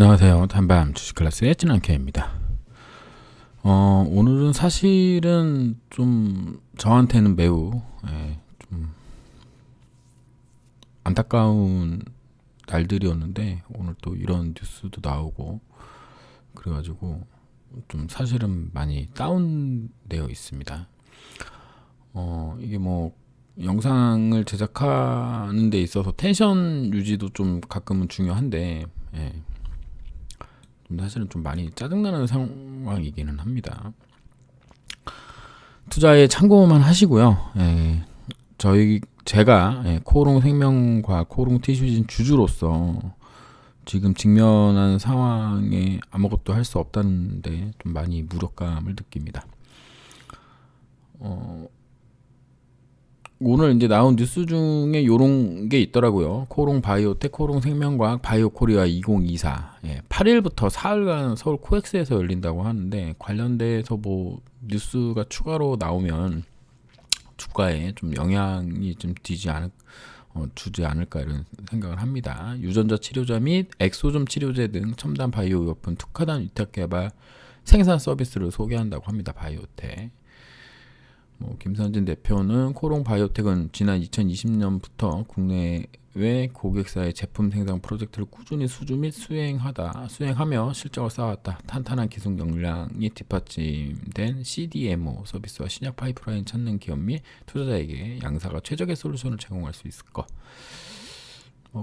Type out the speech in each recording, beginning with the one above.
안녕하세요. 단밤 주식클래스의 진한케입니다. 오늘은 사실은 좀 저한테는 매우 좀 안타까운 날들이었는데, 오늘 또 이런 뉴스도 나오고 그래가지고 좀 사실은 많이 다운되어 있습니다. 이게 뭐 영상을 제작하는 데 있어서 텐션 유지도 좀 가끔은 중요한데, 사실은 좀 많이 짜증나는 상황이기는 합니다. 투자에 참고만 하시고요. 제가 코오롱 생명과학, 코오롱 티슈진 주주로서 지금 직면한 상황에 아무것도 할 수 없다는데 좀 많이 무력감을 느낍니다. 오늘 이제 나온 뉴스 중에 요런 게 있더라고요. 코오롱 바이오텍, 코오롱 생명과학, 바이오코리아 2024. 8일부터 사흘간 서울 코엑스에서 열린다고 하는데, 관련돼서 뭐 뉴스가 추가로 나오면 주가에 좀 영향이 좀 주지 않을까 이런 생각을 합니다. 유전자 치료자 및 엑소점 치료제 등 첨단 바이오 의약품 특화단 위탁 개발 생산 서비스를 소개한다고 합니다. 바이오텍. 김선진 대표는 코오롱 바이오텍은 지난 2020년부터 국내외 고객사의 제품 생산 프로젝트를 꾸준히 수주 및 수행하며 실적을 쌓았다. 탄탄한 기술 역량이 뒷받침된 CDMO 서비스와 신약 파이프라인 찾는 기업 및 투자자에게 양사가 최적의 솔루션을 제공할 수 있을 것.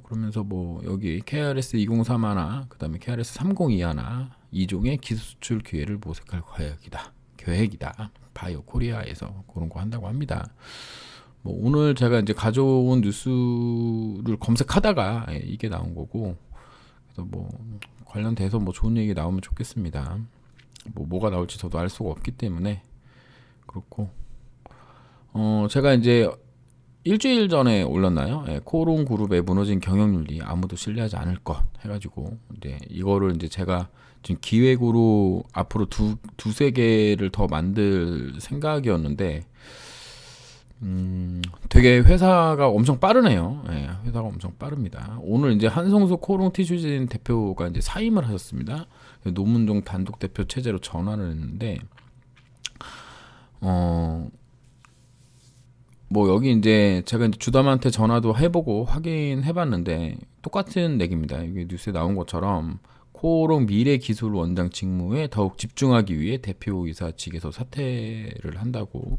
그러면서 여기 KRS 203 그다음에 KRS 302 2종의 기술 수출 기회를 모색할 계획이다. 바이오 코리아에서 그런 거 한다고 합니다. 오늘 제가 이제 가져온 뉴스를 검색하다가 이게 나온 거고, 그래서 관련돼서 좋은 얘기 나오면 좋겠습니다. 뭐가 나올지 저도 알 수가 없기 때문에 그렇고, 제가 이제 일주일 전에 올렸나요? 코오롱 그룹의 무너진 경영윤리 아무도 신뢰하지 않을 것 해가지고, 이제 이거를 이제 제가 지금 기획으로 앞으로 두세 개를 더 만들 생각이었는데, 되게 회사가 엄청 빠르네요. 회사가 엄청 빠릅니다. 오늘 이제 한성수 코오롱 티슈진 대표가 이제 사임을 하셨습니다. 노문종 단독 대표 체제로 전환을 했는데, 여기 이제 제가 이제 주담한테 전화도 해보고 확인해봤는데 똑같은 얘기입니다. 이게 뉴스에 나온 것처럼 코오롱 미래기술 원장 직무에 더욱 집중하기 위해 대표이사직에서 사퇴를 한다고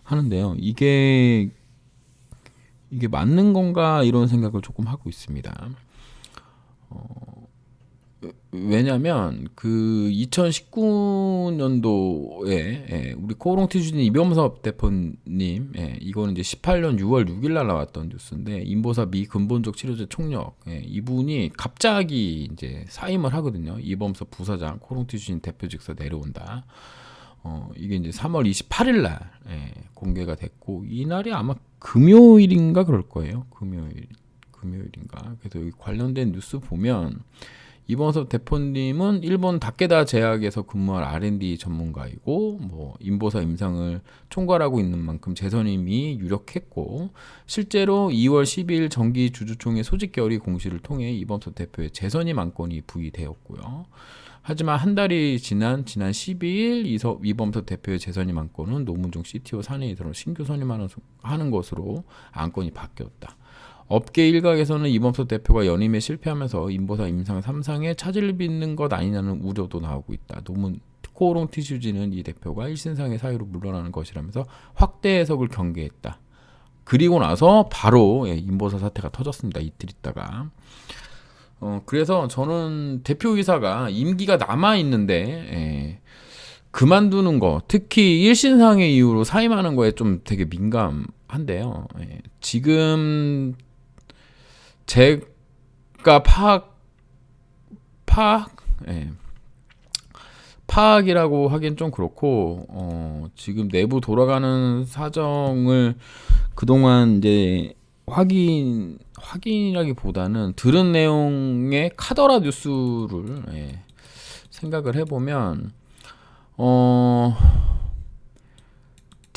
하는데요. 이게 맞는 건가 이런 생각을 조금 하고 있습니다. 왜냐면 그 2019년도에 우리 코오롱 티슈진 이범섭 대표님, 이거는 이제 18년 6월 6일 날 나왔던 뉴스인데, 인보사 미근본적 치료제 총력, 이분이 갑자기 이제 사임을 하거든요. 이범섭 부사장 코오롱 티슈진 대표직서 내려온다. 이게 이제 3월 28일 날 공개가 됐고, 이날이 아마 금요일인가 그럴 거예요. 금요일인가. 그래서 여기 관련된 뉴스 보면 이범섭 대표님은 일본 다케다 제약에서 근무할 R&D 전문가이고, 인보사 임상을 총괄하고 있는 만큼 재선임이 유력했고, 실제로 2월 12일 정기 주주총회 소집 결의 공시를 통해 이범섭 대표의 재선임 안건이 부의되었고요. 하지만 한 달이 지난 12일 이범섭 대표의 재선임 안건은 노문종 CTO 사내에 들어 신규 선임하는 것으로 안건이 바뀌었다. 업계 일각에서는 이범섭 대표가 연임에 실패하면서 인보사 임상 3상에 차질을 빚는 것 아니냐는 우려도 나오고 있다. 코오롱 티슈진은 이 대표가 일신상의 사유로 물러나는 것이라면서 확대 해석을 경계했다. 그리고 나서 바로 인보사 사태가 터졌습니다. 이틀 있다가. 그래서 저는 대표이사가 임기가 남아있는데 그만두는 거, 특히 일신상의 이유로 사임하는 거에 좀 되게 민감한데요. 지금 제가 파악이라고 하기엔 좀 그렇고, 지금 내부 돌아가는 사정을 그동안 이제 확인이라기보다는 들은 내용의 카더라 뉴스를 생각을 해보면,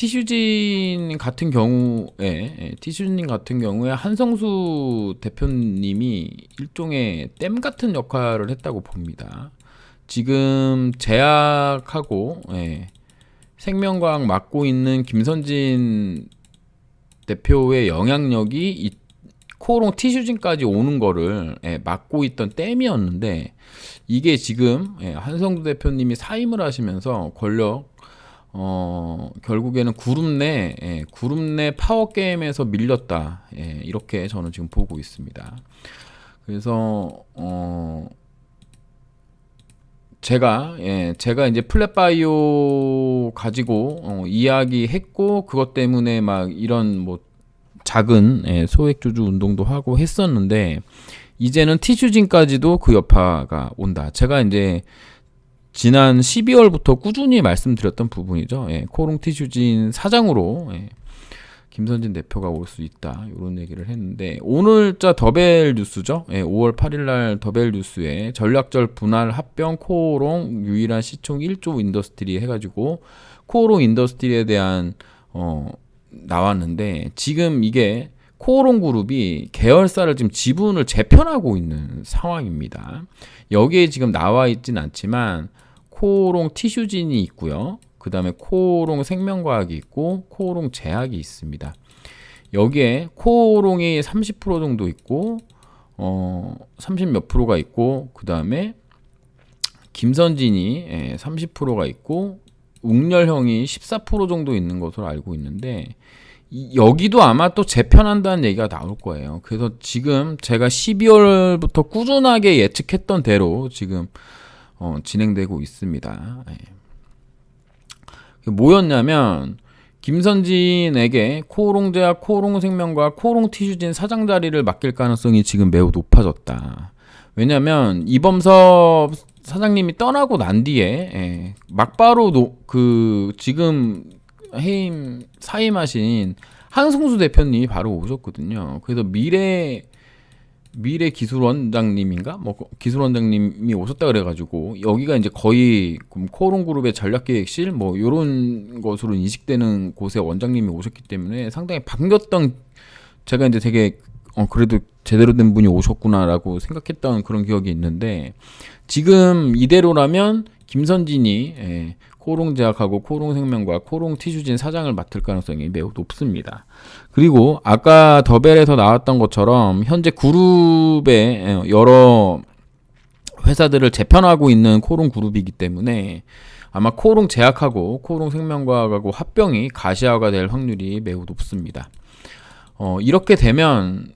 티슈진 같은 경우에 티슈진 같은 경우에 한성수 대표님이 일종의 댐 같은 역할을 했다고 봅니다. 지금 제약하고 생명과학 맡고 있는 김선진 대표의 영향력이 이 코오롱 티슈진까지 오는 거를 막고 있던 댐이었는데, 이게 지금 한성수 대표님이 사임을 하시면서 권력 결국에는 그룹 내 파워 게임에서 밀렸다. 이렇게 저는 지금 보고 있습니다. 그래서 제가 이제 플랫바이오 가지고 이야기했고, 그것 때문에 막 이런 뭐 작은 소액주주 운동도 하고 했었는데, 이제는 티슈진까지도 그 여파가 온다. 제가 이제 지난 12월부터 꾸준히 말씀드렸던 부분이죠. 코오롱 티슈진 사장으로 김선진 대표가 올 수 있다, 이런 얘기를 했는데, 오늘자 더벨 뉴스죠. 5월 8일날 더벨 뉴스에 전략적 분할 합병 코오롱 유일한 시총 1조 인더스트리 해가지고 코오롱 인더스트리에 대한 나왔는데, 지금 이게 코오롱 그룹이 계열사를 지금 지분을 재편하고 있는 상황입니다. 여기에 지금 나와 있진 않지만 코오롱 티슈진이 있고요. 그 다음에 코오롱 생명과학이 있고 코오롱 제약이 있습니다. 여기에 코오롱이 30% 정도 있고 30 몇 프로가 있고, 그 다음에 김선진이 30%가 있고 웅렬형이 14% 정도 있는 것으로 알고 있는데, 여기도 아마 또 재편한다는 얘기가 나올 거예요. 그래서 지금 제가 12월부터 꾸준하게 예측했던 대로 지금 진행되고 있습니다. 뭐였냐면, 김선진에게 코오롱제약, 코오롱생명과 코오롱 티슈진 사장 자리를 맡길 가능성이 지금 매우 높아졌다. 왜냐면 이범섭 사장님이 떠나고 난 뒤에 막바로 지금 해임 사임하신 한승수 대표님이 바로 오셨거든요. 그래서 미래 기술원장님인가? 기술원장님이 오셨다 그래가지고, 여기가 이제 거의 코오롱 그룹의 전략기획실 요런 것으로 인식되는 곳에 원장님이 오셨기 때문에 상당히 반겼던, 제가 이제 되게 그래도 제대로 된 분이 오셨구나라고 생각했던 그런 기억이 있는데, 지금 이대로라면 김선진이 코오롱 제약하고 코오롱 생명과 코오롱 티슈진 사장을 맡을 가능성이 매우 높습니다. 그리고 아까 더벨에서 나왔던 것처럼 현재 그룹의 여러 회사들을 재편하고 있는 코오롱 그룹이기 때문에 아마 코오롱 제약하고 코오롱 생명과학하고 합병이 가시화가 될 확률이 매우 높습니다. 이렇게 되면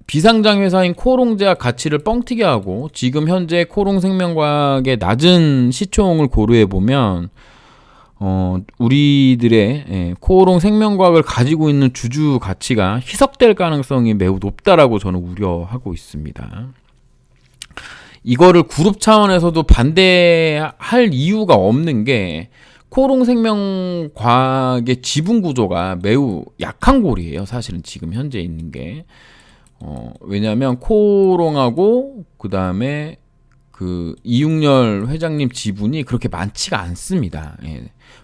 비상장 회사인 코오롱 제약 가치를 뻥튀기 하고, 지금 현재 코오롱 생명과학의 낮은 시총을 고려해 보면 우리들의 코오롱 생명과학을 가지고 있는 주주 가치가 희석될 가능성이 매우 높다라고 저는 우려하고 있습니다. 이거를 그룹 차원에서도 반대할 이유가 없는 게, 코오롱 생명과학의 지분 구조가 매우 약한 골이에요. 사실은 지금 현재 있는 게. 왜냐하면 코오롱하고 그 다음에 그 이육렬 회장님 지분이 그렇게 많지가 않습니다.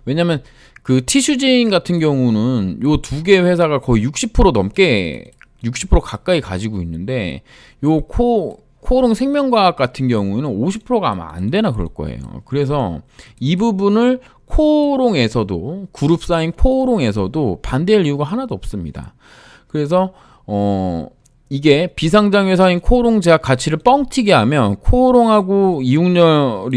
왜냐하면 그 티슈진 같은 경우는 요 두 개 회사가 거의 60% 넘게 60% 가까이 가지고 있는데, 요 코오롱 생명과학 같은 경우는 50%가 아마 안 되나 그럴 거예요. 그래서 이 부분을 코오롱에서도, 그룹사인 코오롱에서도 반대할 이유가 하나도 없습니다. 그래서 이게 비상장 회사인 코오롱 제약 가치를 뻥튀기 하면 코오롱하고 이육렬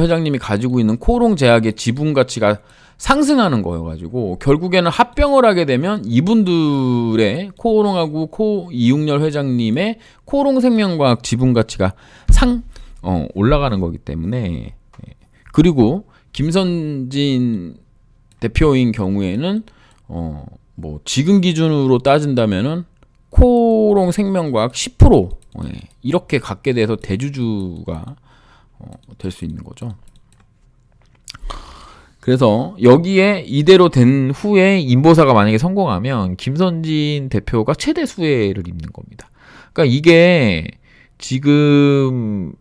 회장님이 가지고 있는 코오롱 제약의 지분 가치가 상승하는 거여가지고, 결국에는 합병을 하게 되면 이분들의 코오롱하고 이육렬 회장님의 코오롱 생명과학 지분 가치가 올라가는 거기 때문에. 그리고 김선진 대표인 경우에는 지금 기준으로 따진다면은 코오롱 생명과학 10% 이렇게 갖게 돼서 대주주가 될 수 있는 거죠. 그래서 여기에 이대로 된 후에 인보사가 만약에 성공하면 김선진 대표가 최대 수혜를 입는 겁니다. 그러니까 이게 지금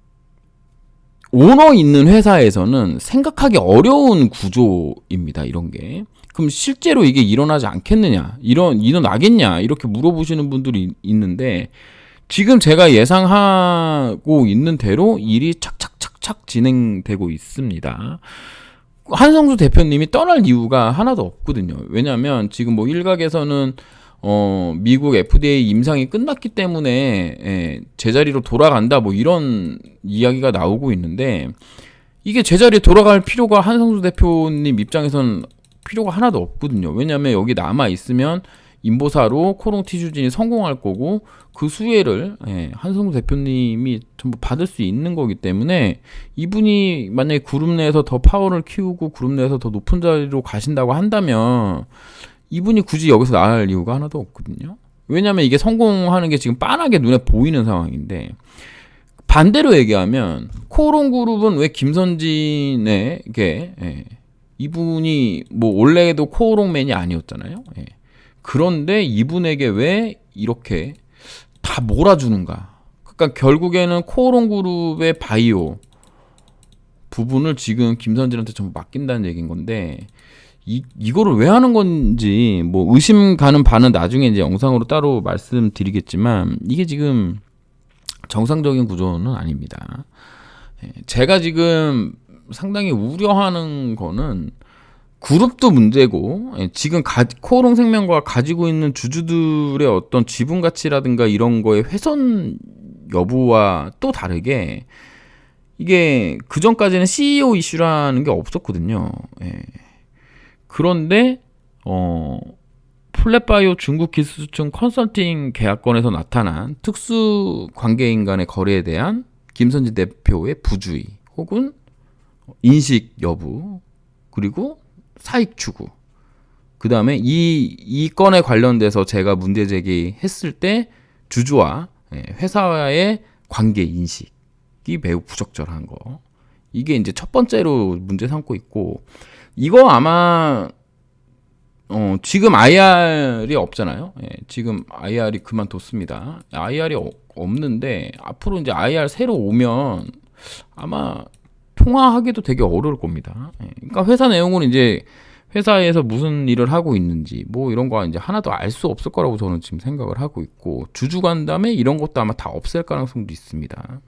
오너 있는 회사에서는 생각하기 어려운 구조입니다. 이런 게. 그럼 실제로 이게 일어나지 않겠느냐? 일어나겠냐? 이렇게 물어보시는 분들이 있는데 지금 제가 예상하고 있는 대로 일이 착착착착 진행되고 있습니다. 한성수 대표님이 떠날 이유가 하나도 없거든요. 왜냐하면 지금 뭐 일각에서는 미국 FDA 임상이 끝났기 때문에 제자리로 돌아간다 뭐 이런 이야기가 나오고 있는데 이게 제자리에 돌아갈 필요가 한성수 대표님 입장에서는 필요가 하나도 없거든요. 왜냐하면 여기 남아 있으면 인보사로 코롱 티슈진이 성공할 거고 그 수혜를 한성수 대표님이 전부 받을 수 있는 거기 때문에 이분이 만약에 그룹 내에서 더 파워를 키우고 그룹 내에서 더 높은 자리로 가신다고 한다면 이분이 굳이 여기서 나갈 이유가 하나도 없거든요. 왜냐하면 이게 성공하는 게 지금 빤하게 눈에 보이는 상황인데 반대로 얘기하면 코오롱 그룹은 왜 김선진에게 이분이 뭐 원래도 코오롱맨이 아니었잖아요. 그런데 이분에게 왜 이렇게 다 몰아주는가? 그러니까 결국에는 코오롱 그룹의 바이오 부분을 지금 김선진한테 전부 맡긴다는 얘기인 건데 이거를 왜 하는 건지 뭐 의심 가는 바는 나중에 이제 영상으로 따로 말씀드리겠지만 이게 지금 정상적인 구조는 아닙니다. 제가 지금 상당히 우려하는 거는 그룹도 문제고 지금 코오롱 생명과 가지고 있는 주주들의 어떤 지분 가치라든가 이런 거의 훼손 여부와 또 다르게 이게 그전까지는 CEO 이슈라는 게 없었거든요. 그런데 플랫바이오 중국 기술충 컨설팅 계약권에서 나타난 특수 관계인 간의 거래에 대한 김선진 대표의 부주의 혹은 인식 여부 그리고 사익 추구 그 다음에 이 건에 관련돼서 제가 문제 제기했을 때 주주와 회사와의 관계 인식이 매우 부적절한 거 이게 이제 첫 번째로 문제 삼고 있고 이거 아마 지금 IR이 없잖아요. 지금 IR이 그만뒀습니다. IR이 없는데 앞으로 이제 IR 새로 오면 아마 통화하기도 되게 어려울 겁니다. 그러니까 회사 내용은 이제 회사에서 무슨 일을 하고 있는지 뭐 이런 거 이제 하나도 알 수 없을 거라고 저는 지금 생각을 하고 있고 주주 간담회 이런 것도 아마 다 없앨 가능성도 있습니다.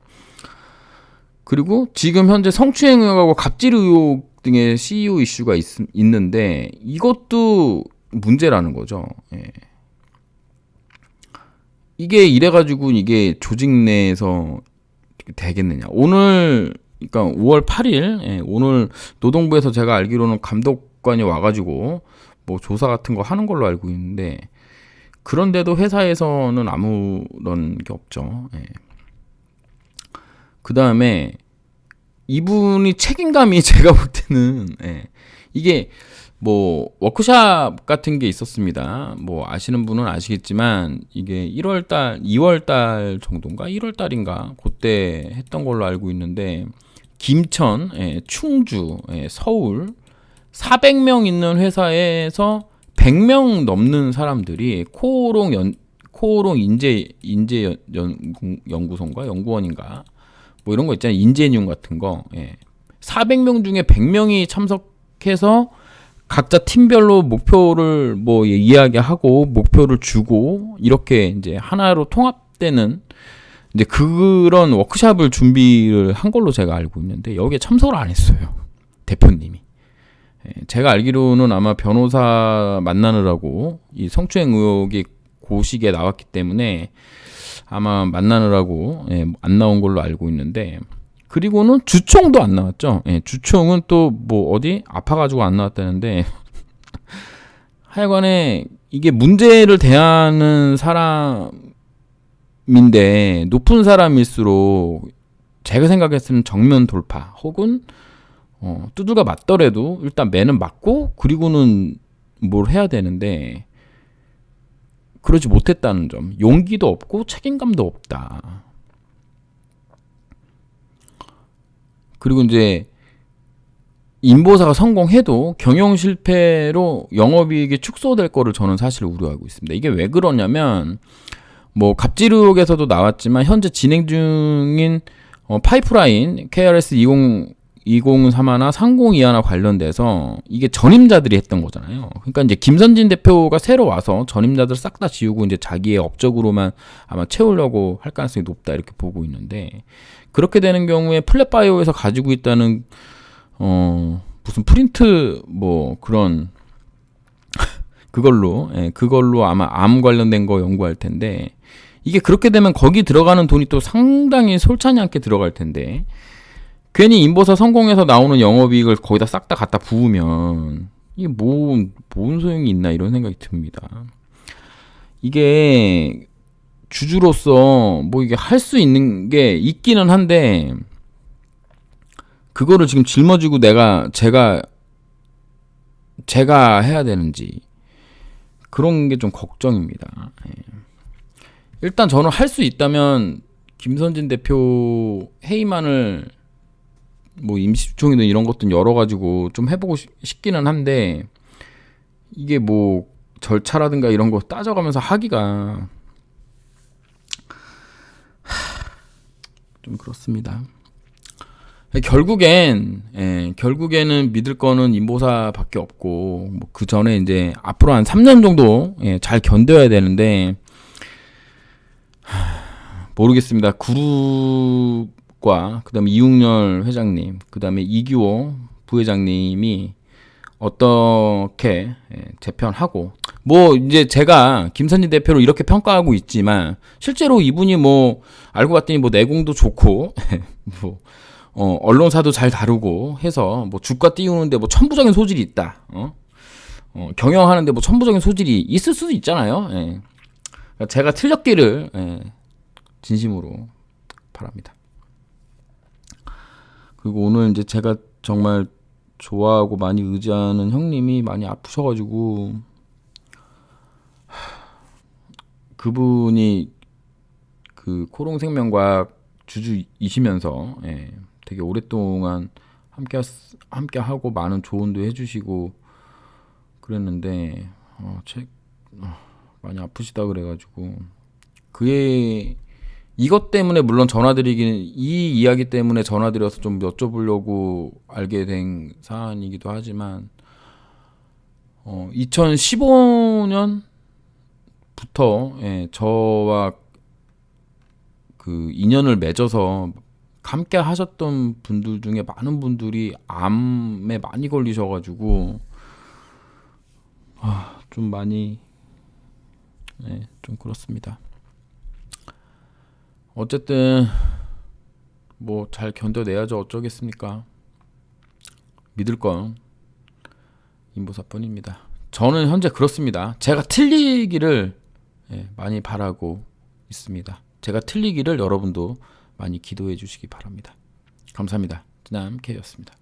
그리고 지금 현재 성추행 의혹하고 갑질 의혹 등의 CEO 이슈가 있는데 이것도 문제라는 거죠. 이게 이래가지고 이게 조직 내에서 되겠느냐. 오늘 그러니까 5월 8일 오늘 노동부에서 제가 알기로는 감독관이 와가지고 뭐 조사 같은 거 하는 걸로 알고 있는데 그런데도 회사에서는 아무런 게 없죠. 그 다음에 이분이 책임감이 제가 볼 때는 이게 뭐 워크샵 같은 게 있었습니다. 뭐 아시는 분은 아시겠지만 이게 1월달, 2월달 정도인가 1월달인가 그때 했던 걸로 알고 있는데 김천, 충주, 서울 400명 있는 회사에서 100명 넘는 사람들이 코오롱 인재 연구소인가 연구원인가 뭐 이런 거 있잖아요. 인재니움 같은 거. 400명 중에 100명이 참석해서 각자 팀별로 목표를 뭐 이야기하고 목표를 주고 이렇게 이제 하나로 통합되는 이제 그런 워크샵을 준비를 한 걸로 제가 알고 있는데 여기에 참석을 안 했어요. 대표님이. 제가 알기로는 아마 변호사 만나느라고 이 성추행 의혹이 고시기에 나왔기 때문에 아마 만나느라고 안 나온 걸로 알고 있는데 그리고는 주총도 안 나왔죠. 주총은 또 뭐 어디 아파가지고 안 나왔다는데 하여간에 이게 문제를 대하는 사람인데 높은 사람일수록 제가 생각했을 때는 정면 돌파 혹은 두들겨 맞더라도 일단 매는 맞고 그리고는 뭘 해야 되는데 그러지 못했다는 점. 용기도 없고 책임감도 없다. 그리고 이제 인보사가 성공해도 경영 실패로 영업이익이 축소될 거를 저는 사실 우려하고 있습니다. 이게 왜 그러냐면 뭐 갑질 의혹에서도 나왔지만 현재 진행 중인 파이프라인 KRS 2031나 302나 관련돼서 이게 전임자들이 했던 거잖아요. 그러니까 이제 김선진 대표가 새로 와서 전임자들 싹 다 지우고 이제 자기의 업적으로만 아마 채우려고 할 가능성이 높다 이렇게 보고 있는데, 그렇게 되는 경우에 플랫바이오에서 가지고 있다는 무슨 프린트 뭐 그런 그걸로 아마 암 관련된 거 연구할 텐데, 이게 그렇게 되면 거기 들어가는 돈이 또 상당히 솔찬히 않게 들어갈 텐데, 괜히 인보사 성공해서 나오는 영업이익을 거기다 싹 다 갖다 부으면 이게 뭔 소용이 있나 이런 생각이 듭니다. 이게 주주로서 뭐 이게 할 수 있는 게 있기는 한데, 그거를 지금 짊어지고 제가 해야 되는지 그런 게 좀 걱정입니다. 일단 저는 할 수 있다면 김선진 대표 해임안을 뭐 임시주총이든 이런 것든 열어가지고 좀 해보고 싶기는 한데, 이게 뭐 절차라든가 이런 거 따져가면서 하기가 좀 그렇습니다. 결국에는 믿을 거는 인보사밖에 없고, 뭐 그 전에 이제 앞으로 한 3년 정도 잘 견뎌야 되는데, 모르겠습니다. 그룹과 그다음에 이웅렬 회장님, 그다음에 이규호 부회장님이 어떻게 재편하고, 뭐 이제 제가 김선진 대표를 이렇게 평가하고 있지만 실제로 이분이 뭐 알고 봤더니 뭐 내공도 좋고 뭐 언론사도 잘 다루고 해서 뭐 주가 띄우는데 뭐 천부적인 소질이 있다. 경영하는데 뭐 천부적인 소질이 있을 수도 있잖아요. 제가 틀렸기를 진심으로 바랍니다. 그리고 오늘 이제 제가 정말 좋아하고 많이 의지하는 형님이 많이 아프셔가지고, 그분이 그 코롱생명과학 주주이시면서 되게 오랫동안 함께 하고 많은 조언도 해주시고 그랬는데 많이 아프시다 그래가지고, 이것 때문에 물론 이 이야기 때문에 전화드려서 좀 여쭤보려고 알게 된 사안이기도 하지만, 2015년부터 저와 그 인연을 맺어서 함께 하셨던 분들 중에 많은 분들이 암에 많이 걸리셔가지고 좀 많이 좀 그렇습니다. 어쨌든 뭐 잘 견뎌내야죠. 어쩌겠습니까. 믿을 건 인보사뿐입니다. 저는 현재 그렇습니다. 제가 틀리기를 많이 바라고 있습니다. 제가 틀리기를 여러분도 많이 기도해 주시기 바랍니다. 감사합니다. 쯔남 K였습니다.